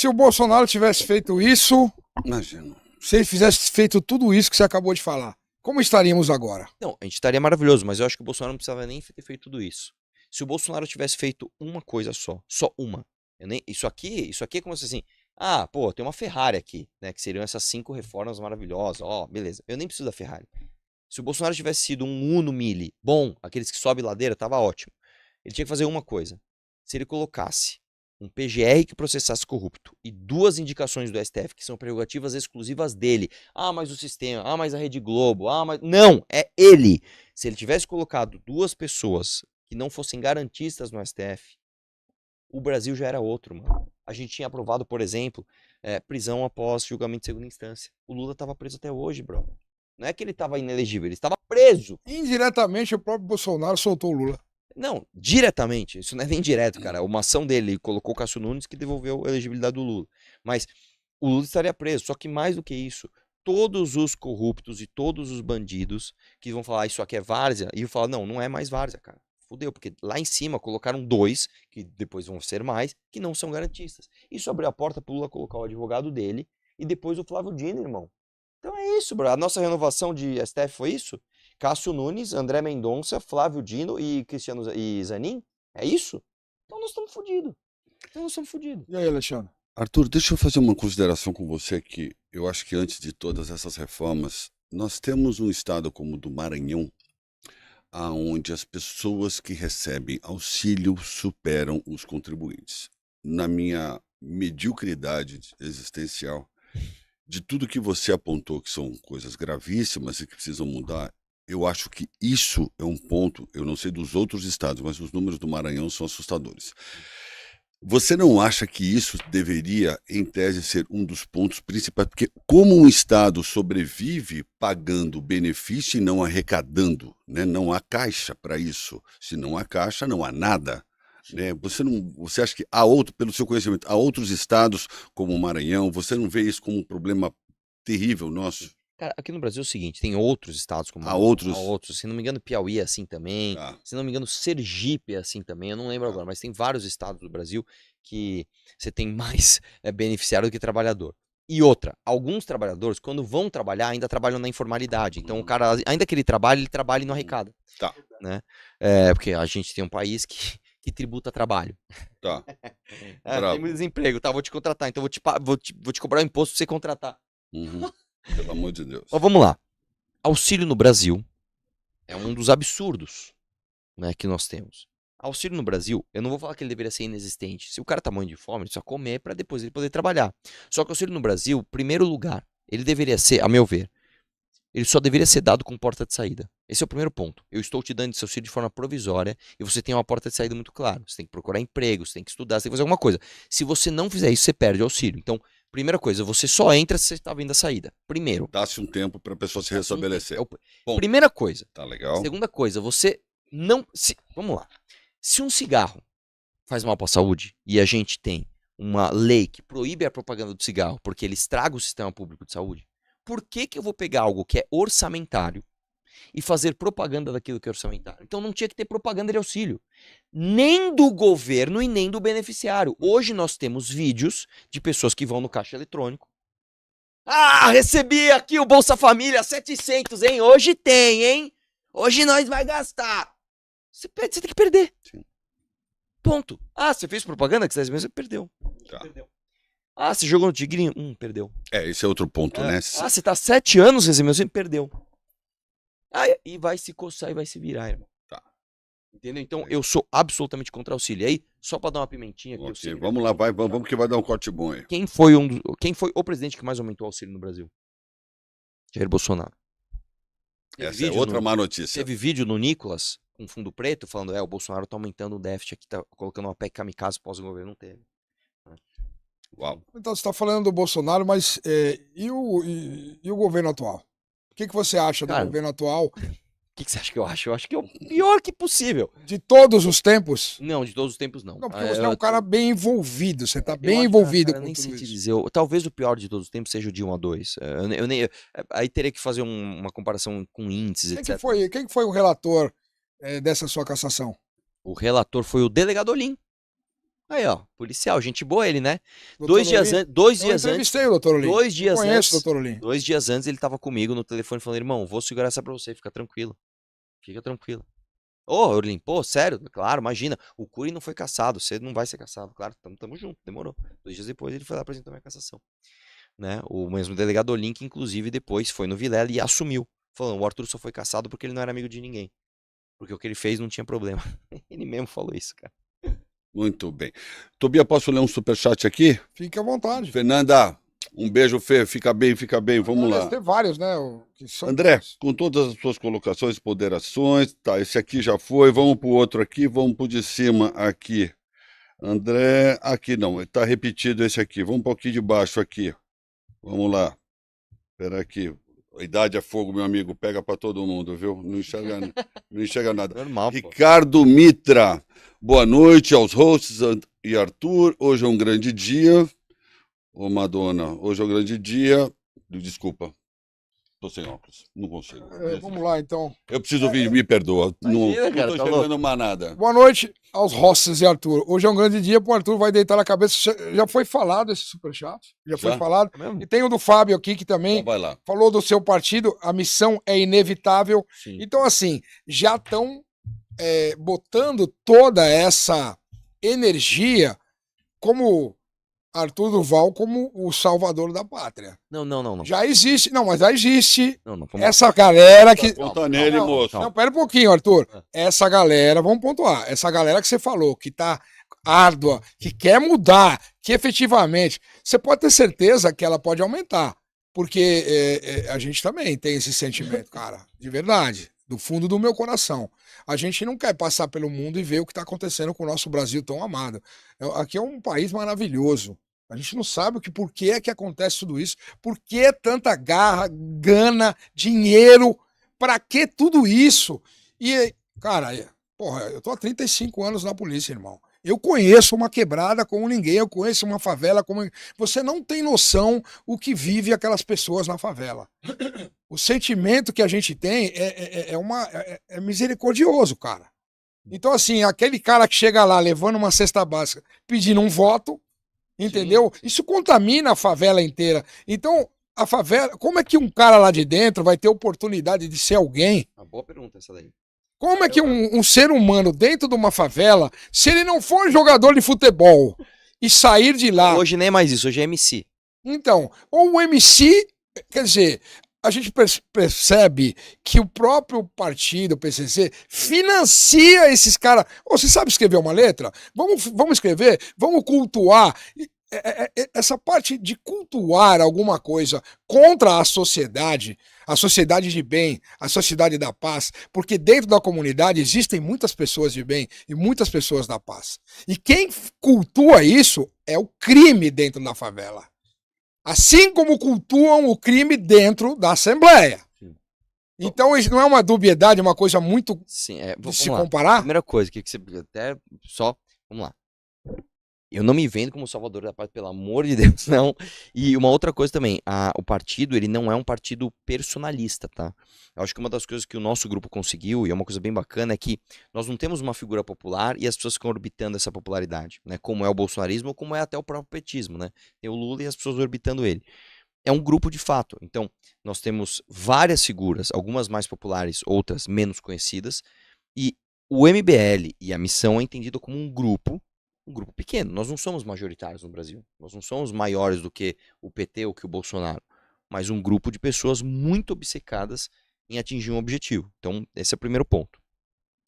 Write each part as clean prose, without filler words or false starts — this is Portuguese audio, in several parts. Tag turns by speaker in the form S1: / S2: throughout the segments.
S1: Se o Bolsonaro tivesse feito isso,
S2: Imagina.
S1: se ele fizesse feito tudo isso que você acabou de falar, como estaríamos agora?
S3: Não, a gente estaria maravilhoso, mas eu acho que o Bolsonaro não precisava nem ter feito tudo isso. Se o Bolsonaro tivesse feito uma coisa só uma. Isso aqui é como se assim, ah, pô, tem uma Ferrari aqui, né, que seriam essas 5 reformas maravilhosas, ó, beleza. Eu nem preciso da Ferrari. Se o Bolsonaro tivesse sido um Uno Mille, bom, aqueles que sobe ladeira, tava ótimo. Ele tinha que fazer uma coisa. Se ele colocasse um PGR que processasse corrupto e 2 indicações do STF, que são prerrogativas exclusivas dele. Ah, mas o sistema, ah, mas a Rede Globo, ah, mas... Não, é ele. Se ele tivesse colocado 2 pessoas que não fossem garantistas no STF, o Brasil já era outro, mano. A gente tinha aprovado, por exemplo, prisão após julgamento de segunda instância. O Lula tava preso até hoje, bro. Não é que ele tava inelegível, ele estava preso.
S1: Indiretamente, o próprio Bolsonaro soltou o Lula.
S3: Não, diretamente, isso não é nem direto, cara. Uma ação dele colocou o Cássio Nunes que devolveu a elegibilidade do Lula. Mas o Lula estaria preso. Só que mais do que isso, todos os corruptos e todos os bandidos que vão falar isso aqui é várzea, e eu falo, não, não é mais várzea, cara. Fudeu, porque lá em cima colocaram 2, que depois vão ser mais, que não são garantistas. Isso abriu a porta pro Lula colocar o advogado dele e depois o Flávio Dino, irmão. Então é isso, bro. A nossa renovação de STF foi isso? Cássio Nunes, André Mendonça, Flávio Dino e Cristiano e Zanin? É isso? Então nós estamos fodidos.
S1: E aí, Alexandre?
S2: Arthur, deixa eu fazer uma consideração com você que eu acho que antes de todas essas reformas, nós temos um estado como o do Maranhão, aonde as pessoas que recebem auxílio superam os contribuintes. Na minha mediocridade existencial, de tudo que você apontou que são coisas gravíssimas e que precisam mudar, eu acho que isso é um ponto, eu não sei dos outros estados, mas os números do Maranhão são assustadores. Você não acha que isso deveria, em tese, ser um dos pontos principais? Porque como um estado sobrevive pagando benefício e não arrecadando, né? Não há caixa para isso. Se não há caixa, não há nada. Né? Você acha que há pelo seu conhecimento, há outros estados como o Maranhão, você não vê isso como um problema terrível nosso?
S3: Cara, aqui no Brasil é o seguinte, tem outros estados como...
S2: Há outros?
S3: Há outros. Se não me engano, Piauí é assim também.
S2: Ah.
S3: Se não me engano, Sergipe é assim também. Eu não lembro agora, mas tem vários estados do Brasil que você tem mais beneficiário do que trabalhador. E outra, alguns trabalhadores, quando vão trabalhar, ainda trabalham na informalidade. Então o cara, ainda que ele trabalha e não arrecada.
S2: Tá.
S3: Né? Porque a gente tem um país que tributa trabalho.
S2: Tá.
S3: Tem muito desemprego, tá? Vou te contratar, então vou te cobrar um imposto pra você contratar.
S2: Uhum. Pelo amor de Deus.
S3: Mas vamos lá. Auxílio no Brasil é um dos absurdos, né, que nós temos. Auxílio no Brasil, eu não vou falar que ele deveria ser inexistente. Se o cara tá morrendo de fome, ele precisa comer para depois ele poder trabalhar. Só que o auxílio no Brasil, primeiro lugar, ele deveria ser, a meu ver, ele só deveria ser dado com porta de saída. Esse é o primeiro ponto. Eu estou te dando esse auxílio de forma provisória e você tem uma porta de saída muito clara. Você tem que procurar emprego, você tem que estudar, você tem que fazer alguma coisa. Se você não fizer isso, você perde o auxílio. Então, primeira coisa, você só entra se você está vendo a saída. Primeiro.
S2: Dá-se um tempo para a pessoa se restabelecer.
S3: Primeira coisa.
S2: Tá legal.
S3: Segunda coisa, você não... Vamos lá. Se um cigarro faz mal para a saúde e a gente tem uma lei que proíbe a propaganda do cigarro porque ele estraga o sistema público de saúde, por que eu vou pegar algo que é orçamentário e fazer propaganda daquilo que é orçamentário? Então não tinha que ter propaganda de auxílio. Nem do governo e nem do beneficiário. Hoje nós temos vídeos de pessoas que vão no caixa eletrônico. Ah, recebi aqui o Bolsa Família 700, hein? Hoje tem, hein? Hoje nós vai gastar. Você tem que perder.
S2: Sim.
S3: Ponto. Ah, você fez propaganda que você perdeu.
S2: Tá.
S3: Perdeu. Ah, você jogou no Tigrinho? Perdeu.
S2: Esse é outro ponto, né?
S3: Ah, você tá 7 anos recebendo, você perdeu. E vai se coçar e vai se virar, irmão.
S2: Tá.
S3: Entendeu? Então eu sou absolutamente contra auxílio. Aí, só pra dar uma pimentinha aqui.
S2: Okay. Vamos lá, vamos que vai dar um corte bom aí.
S3: Quem foi o presidente que mais aumentou o auxílio no Brasil? Jair Bolsonaro.
S2: Essa é outra má notícia.
S3: Teve vídeo no Nicolas, com fundo preto, falando, o Bolsonaro tá aumentando o déficit aqui, tá colocando uma PEC kamikaze pós-governo. Não teve.
S2: Uau.
S1: Então, você está falando do Bolsonaro, mas e o governo atual? O que você acha do governo atual?
S3: O que você acha que eu acho? Eu acho que é o pior que possível.
S1: De todos os tempos?
S3: Não, de todos os tempos não.
S1: Não, porque você é um cara bem envolvido, você tá bem envolvido com tudo isso.
S3: Dizer, talvez o pior de todos os tempos seja o de 1 a 2. Aí teria que fazer uma comparação com índices, etc.
S1: Quem foi o relator dessa sua cassação?
S3: O relator foi o delegado Olim. Aí, ó, policial, gente boa ele, né?
S1: Doutor
S3: Dois dias
S1: Olim?
S3: antes, 2
S1: Eu
S3: dias antes,
S1: entrevistei o doutor Olim.
S3: 2 dias
S1: Eu conheço
S3: antes,
S1: o doutor Olim.
S3: 2 dias antes ele tava comigo no telefone falando, irmão, vou segurar essa pra você, fica tranquilo. Fica tranquilo. Ô, Olim, pô, sério? Claro, imagina, o Cury não foi cassado, você não vai ser cassado. Claro, tamo junto, demorou. 2 dias depois ele foi lá apresentar minha cassação. Né? O mesmo delegado Olim, que inclusive depois foi no Vilela e assumiu. Falando, o Arthur só foi cassado porque ele não era amigo de ninguém. Porque o que ele fez não tinha problema. Ele mesmo falou isso, cara.
S2: Muito bem. Tobias, posso ler um superchat aqui?
S1: Fique à vontade.
S2: Fernanda, um beijo, Fê. Fica bem, vamos lá.
S1: Tem vários, né? Que são
S2: André, com todas as suas colocações, ponderações, tá, esse aqui já foi, vamos pro outro aqui, vamos pro de cima aqui. André, aqui não, está repetido esse aqui, vamos pro aqui de baixo aqui. Vamos lá. Espera aqui. A idade é fogo, meu amigo, pega para todo mundo, viu? Não enxerga nada.
S3: Normal, pô.
S2: Ricardo Mitra, boa noite aos hosts e Arthur, hoje é um grande dia. Ô Madonna, hoje é um grande dia. Desculpa, tô sem óculos, não consigo.
S1: Vamos lá, então.
S2: Eu preciso ouvir, me perdoa.
S3: Imagina,
S2: Não
S3: cara,
S2: tô
S3: tá
S2: enxergando mais nada.
S1: Boa noite aos Rosses e Arthur. Hoje é um grande dia pro Arthur, vai deitar na cabeça. Já foi falado esse superchat? Já foi falado.
S3: É mesmo?
S1: E tem o do Fábio aqui, que também
S2: Então vai lá.
S1: falou do seu partido. A missão é inevitável.
S3: Sim.
S1: Então, assim, já estão botando toda essa energia como Arthur Duval como o salvador da pátria.
S3: Não.
S1: Já existe, não, mas já existe
S3: Não, vamos
S1: essa galera que...
S2: Conta nele,
S1: não,
S2: moço.
S1: Não, pera um pouquinho, Arthur. Essa galera, vamos pontuar, essa galera que você falou, que tá árdua, que quer mudar, que efetivamente, você pode ter certeza que ela pode aumentar, porque a gente também tem esse sentimento, cara, de verdade, do fundo do meu coração. A gente não quer passar pelo mundo e ver o que está acontecendo com o nosso Brasil tão amado. Aqui é um país maravilhoso. A gente não sabe por que é que acontece tudo isso, por que tanta garra, gana, dinheiro, para que tudo isso? E, cara, porra, eu tô há 35 anos na polícia, irmão. Eu conheço uma quebrada como ninguém, eu conheço uma favela como... Você não tem noção o que vive aquelas pessoas na favela. O sentimento que a gente tem é misericordioso, cara. Então, assim, aquele cara que chega lá levando uma cesta básica, pedindo um voto, entendeu? Sim. Isso contamina a favela inteira. Então, a favela... Como é que um cara lá de dentro vai ter oportunidade de ser alguém?
S3: Uma boa pergunta essa daí.
S1: Como é que um ser humano dentro de uma favela, se ele não for jogador de futebol e sair de lá...
S3: Hoje nem é mais isso, hoje é MC.
S1: Então, ou o MC, quer dizer, a gente percebe que o próprio partido, o PCC, financia esses caras. Oh, você sabe escrever uma letra? Vamos escrever, vamos cultuar. Essa parte de cultuar alguma coisa contra a sociedade de bem, a sociedade da paz, porque dentro da comunidade existem muitas pessoas de bem e muitas pessoas da paz. E quem cultua isso é o crime dentro da favela. Assim como cultuam o crime dentro da Assembleia. Sim. Então isso não é uma dubiedade, é uma coisa muito
S3: Sim,
S1: de se comparar?
S3: Primeira coisa, que você até só... Vamos lá. Eu não me vendo como salvador da paz, pelo amor de Deus, não. E uma outra coisa também, o partido, ele não é um partido personalista, tá? Eu acho que uma das coisas que o nosso grupo conseguiu, e é uma coisa bem bacana, é que nós não temos uma figura popular e as pessoas ficam orbitando essa popularidade, né? Como é o bolsonarismo ou como é até o próprio petismo, né? Tem o Lula e as pessoas orbitando ele. É um grupo de fato. Então, nós temos várias figuras, algumas mais populares, outras menos conhecidas, e o MBL e a missão é entendido como um grupo pequeno. Nós não somos majoritários no Brasil. Nós não somos maiores do que o PT ou que o Bolsonaro. Mas um grupo de pessoas muito obcecadas em atingir um objetivo. Então, esse é o primeiro ponto.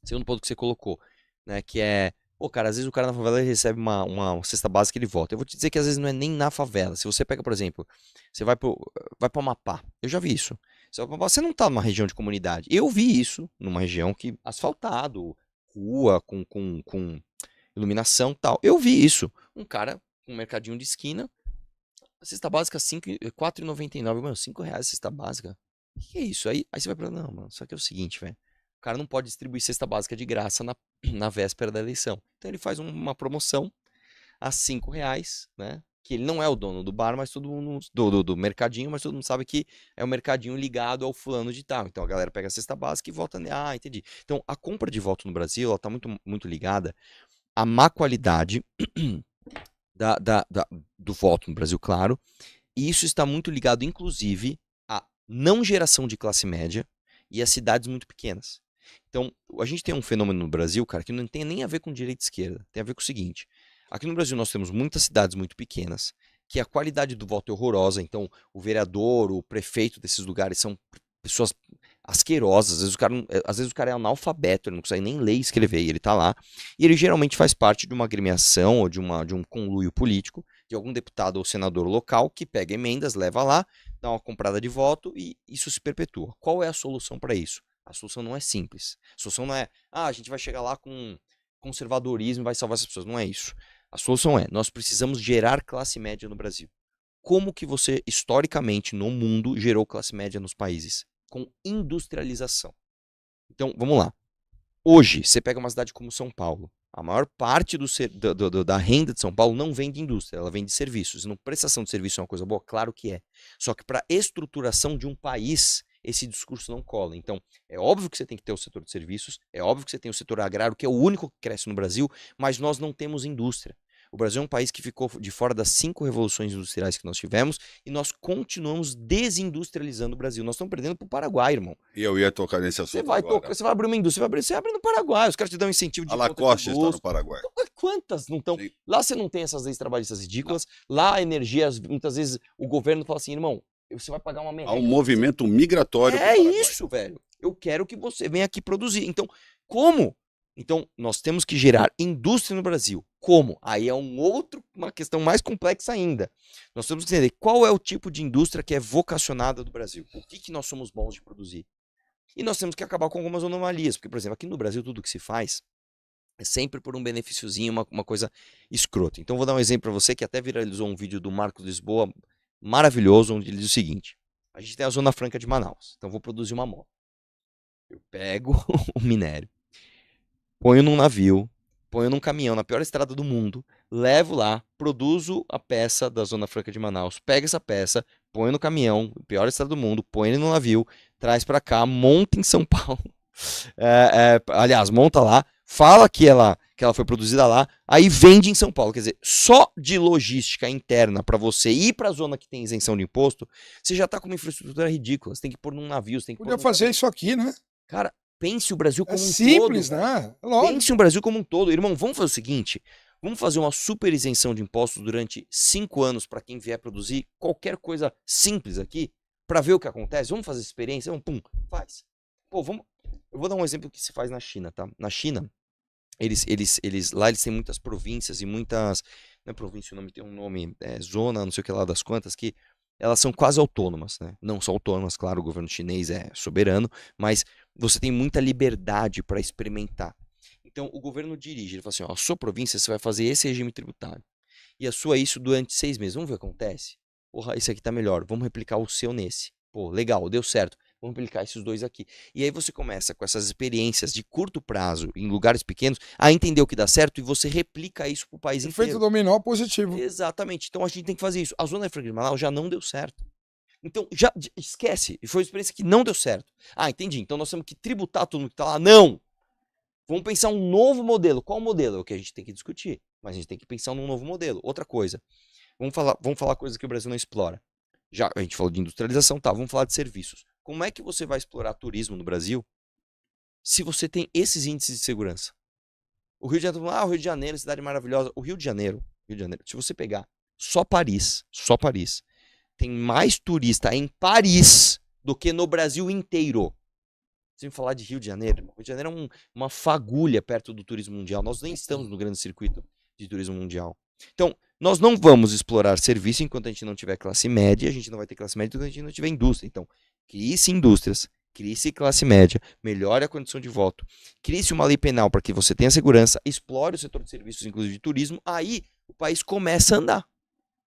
S3: Segundo ponto que você colocou, né, que é... Pô, cara, às vezes o cara na favela ele recebe uma cesta básica e ele volta. Eu vou te dizer que às vezes não é nem na favela. Se você pega, por exemplo, você vai para o Amapá. Eu já vi isso. Você não tá numa região de comunidade. Eu vi isso numa região que asfaltado, rua com iluminação e tal. Eu vi isso. Um cara com um mercadinho de esquina, a cesta básica R$ 4,99. Mano, R$5 a cesta básica? O que é isso? Aí você vai pra... Não, mano, só que é o seguinte, velho. O cara não pode distribuir cesta básica de graça na véspera da eleição. Então ele faz uma promoção a R$5, né? Que ele não é o dono do bar, mas todo mundo... Do mercadinho, mas todo mundo sabe que é o mercadinho ligado ao fulano de tal. Então a galera pega a cesta básica e vota... Ah, entendi. Então a compra de voto no Brasil, ela tá muito, muito ligada a má qualidade do voto no Brasil, claro, e isso está muito ligado, inclusive, à não geração de classe média e às cidades muito pequenas. Então, a gente tem um fenômeno no Brasil, cara, que não tem nem a ver com direita e esquerda, tem a ver com o seguinte, aqui no Brasil nós temos muitas cidades muito pequenas, que a qualidade do voto é horrorosa, então o vereador, o prefeito desses lugares são pessoas asquerosas, às vezes o cara é analfabeto, ele não consegue nem ler e escrever, e ele tá lá, e ele geralmente faz parte de uma agremiação ou de um conluio político, de algum deputado ou senador local que pega emendas, leva lá, dá uma comprada de voto e isso se perpetua. Qual é a solução para isso? A solução não é simples. A solução não é, a gente vai chegar lá com conservadorismo e vai salvar essas pessoas. Não é isso. A solução é, nós precisamos gerar classe média no Brasil. Como que você, historicamente, no mundo, gerou classe média nos países? Com industrialização. Então, vamos lá. Hoje, você pega uma cidade como São Paulo. A maior parte da renda de São Paulo não vem de indústria, ela vem de serviços. Não, prestação de serviço é uma coisa boa? Claro que é. Só que para a estruturação de um país, esse discurso não cola. Então, é óbvio que você tem que ter o setor de serviços, é óbvio que você tem o setor agrário, que é o único que cresce no Brasil, mas nós não temos indústria. O Brasil é um país que ficou de fora das 5 revoluções industriais que nós tivemos e nós continuamos desindustrializando o Brasil. Nós estamos perdendo para o Paraguai, irmão.
S2: E eu ia tocar nesse assunto
S3: Você vai abrir uma indústria, você abre no Paraguai, os caras te dão incentivo de
S2: A Lacoste está no Paraguai.
S3: Então, quantas não estão? Lá você não tem essas leis trabalhistas ridículas, lá a energia, muitas vezes o governo fala assim, irmão, você vai pagar uma merda.
S2: Há um movimento migratório.
S3: É isso, velho. Eu quero que você venha aqui produzir. Então, como? Então, nós temos que gerar indústria no Brasil. Como? Aí é uma questão mais complexa ainda. Nós temos que entender qual é o tipo de indústria que é vocacionada do Brasil. O que nós somos bons de produzir. E nós temos que acabar com algumas anomalias. Porque, por exemplo, aqui no Brasil, tudo que se faz é sempre por um benefíciozinho, uma coisa escrota. Então, vou dar um exemplo para você que até viralizou um vídeo do Marcos Lisboa maravilhoso, onde ele diz o seguinte. A gente tem a Zona Franca de Manaus. Então, vou produzir uma moto. Eu pego o minério, ponho num navio, ponho num caminhão na pior estrada do mundo, levo lá, produzo a peça da Zona Franca de Manaus, pego essa peça, ponho no caminhão, pior estrada do mundo, põe ele no navio, traz pra cá, monta em São Paulo, aliás, monta lá, fala que ela foi produzida lá, aí vende em São Paulo. Quer dizer, só de logística interna para você ir para a zona que tem isenção de imposto, você já tá com uma infraestrutura ridícula. Você tem que pôr num navio, você tem que
S1: Podia fazer isso aqui, né?
S3: Cara, pense o Brasil como um
S1: simples,
S3: todo.
S1: né? Lógico.
S3: Pense o Brasil como um todo. Irmão, vamos fazer o seguinte, vamos fazer uma super isenção de impostos durante 5 anos para quem vier produzir qualquer coisa simples aqui, para ver o que acontece. Vamos fazer experiência? Vamos, faz. Pô, eu vou dar um exemplo que se faz na China, tá? Na China, lá eles têm muitas províncias e muitas, não é província, o nome tem um nome, zona, não sei o que lá das quantas, que elas são quase autônomas, né? Não são autônomas, claro, o governo chinês é soberano, mas você tem muita liberdade para experimentar. Então o governo dirige, ele fala assim, ó, a sua província você vai fazer esse regime tributário e a sua isso durante 6 meses, vamos ver o que acontece? Porra, esse aqui tá melhor, vamos replicar o seu nesse. Pô, legal, deu certo. Vamos aplicar esses dois aqui. E aí você começa com essas experiências de curto prazo, em lugares pequenos, a entender o que dá certo e você replica isso pro país inteiro.
S1: Efeito dominó positivo.
S3: Exatamente. Então a gente tem que fazer isso. A Zona Franca de Manaus já não deu certo. Então, já esquece. Foi uma experiência que não deu certo. Ah, entendi. Então nós temos que tributar todo mundo que tá lá. Não! Vamos pensar um novo modelo. Qual modelo? É o que a gente tem que discutir. Mas a gente tem que pensar num novo modelo. Outra coisa. Vamos falar coisas que o Brasil não explora. Já a gente falou de industrialização, tá? Vamos falar de serviços. Como é que você vai explorar turismo no Brasil se você tem esses índices de segurança? O Rio de Janeiro, o Rio de Janeiro, cidade maravilhosa. O Rio de Janeiro, se você pegar só Paris, tem mais turista em Paris do que no Brasil inteiro. Sem falar de Rio de Janeiro. Rio de Janeiro é uma fagulha perto do turismo mundial. Nós nem estamos no grande circuito de turismo mundial. Então, nós não vamos explorar serviço enquanto a gente não tiver classe média, a gente não vai ter classe média enquanto a gente não tiver indústria. Então, crie-se indústrias, crie-se classe média, melhore a condição de voto, crie-se uma lei penal para que você tenha segurança, explore o setor de serviços, inclusive de turismo, aí o país começa a andar.